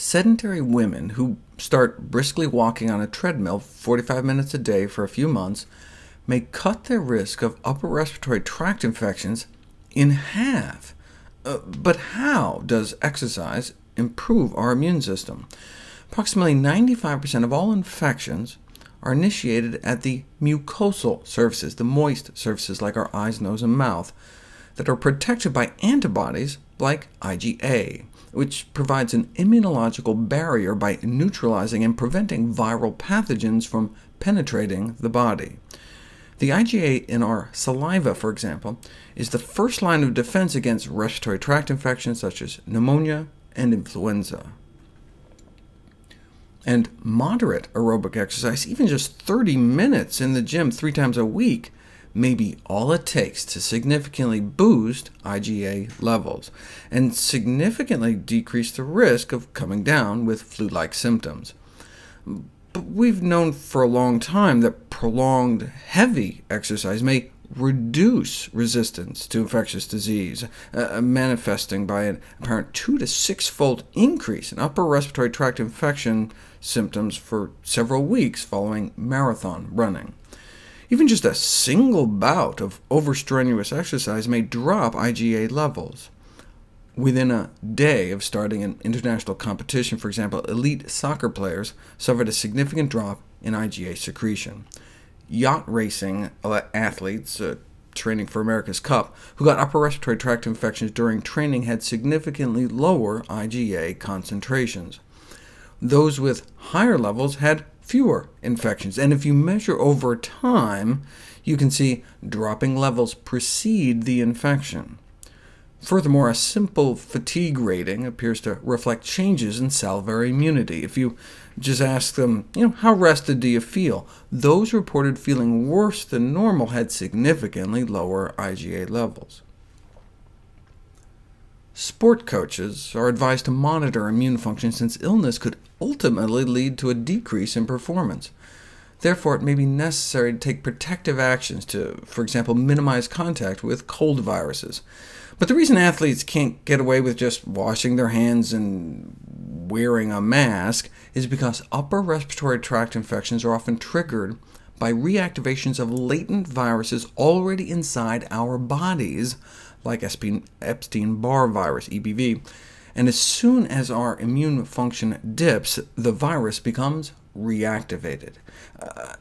Sedentary women who start briskly walking on a treadmill 45 minutes a day for a few months may cut their risk of upper respiratory tract infections in half. But how does exercise improve our immune system? Approximately 95% of all infections are initiated at the mucosal surfaces, the moist surfaces like our eyes, nose, and mouth, that are protected by antibodies like IgA, which provides an immunological barrier by neutralizing and preventing viral pathogens from penetrating the body. The IgA in our saliva, for example, is the first line of defense against respiratory tract infections such as pneumonia and influenza. And moderate aerobic exercise, even just 30 minutes in the gym 3 times a week, may be all it takes to significantly boost IgA levels, and significantly decrease the risk of coming down with flu-like symptoms. But we've known for a long time that prolonged heavy exercise may reduce resistance to infectious disease, manifesting by an apparent 2 to 6-fold increase in upper respiratory tract infection symptoms for several weeks following marathon running. Even just a single bout of overstrenuous exercise may drop IgA levels. Within a day of starting an international competition, for example, elite soccer players suffered a significant drop in IgA secretion. Yacht racing athletes training for America's Cup who got upper respiratory tract infections during training had significantly lower IgA concentrations. Those with higher levels had fewer infections, and if you measure over time, you can see dropping levels precede the infection. Furthermore, a simple fatigue rating appears to reflect changes in salivary immunity. If you just ask them, how rested do you feel? Those reported feeling worse than normal had significantly lower IgA levels. Sport coaches are advised to monitor immune function, since illness could ultimately lead to a decrease in performance. Therefore, it may be necessary to take protective actions to, for example, minimize contact with cold viruses. But the reason athletes can't get away with just washing their hands and wearing a mask is because upper respiratory tract infections are often triggered by reactivations of latent viruses already inside our bodies, like Epstein-Barr virus, EBV, and as soon as our immune function dips, the virus becomes reactivated.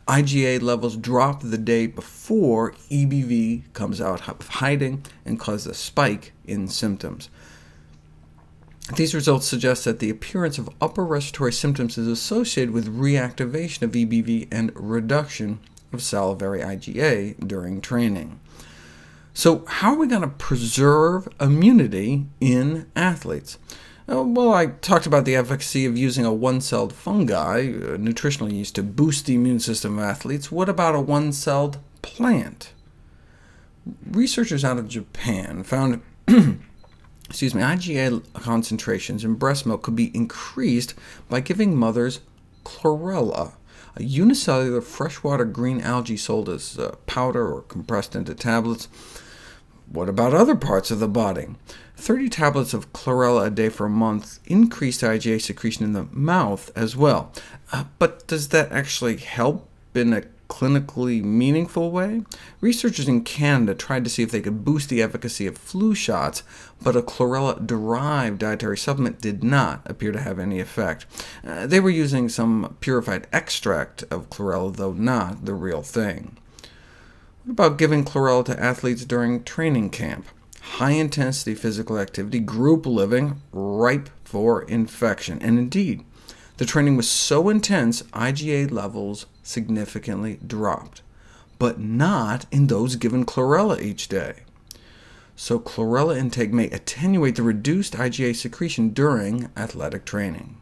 IgA levels drop the day before EBV comes out of hiding and causes a spike in symptoms. These results suggest that the appearance of upper respiratory symptoms is associated with reactivation of EBV and reduction of salivary IgA during training. So how are we going to preserve immunity in athletes? Well, I talked about the efficacy of using a one-celled fungi, nutritional yeast, to boost the immune system of athletes. What about a one-celled plant? Researchers out of Japan found IgA concentrations in breast milk could be increased by giving mothers chlorella, a unicellular freshwater green algae sold as powder or compressed into tablets. What about other parts of the body? 30 tablets of chlorella a day for a month increased IgA secretion in the mouth as well. But does that actually help in a clinically meaningful way? Researchers in Canada tried to see if they could boost the efficacy of flu shots, but a chlorella-derived dietary supplement did not appear to have any effect. They were using some purified extract of chlorella, though not the real thing. What about giving chlorella to athletes during training camp? High-intensity physical activity, group living, ripe for infection. And indeed, the training was so intense, IgA levels significantly dropped, but not in those given chlorella each day. So chlorella intake may attenuate the reduced IgA secretion during athletic training.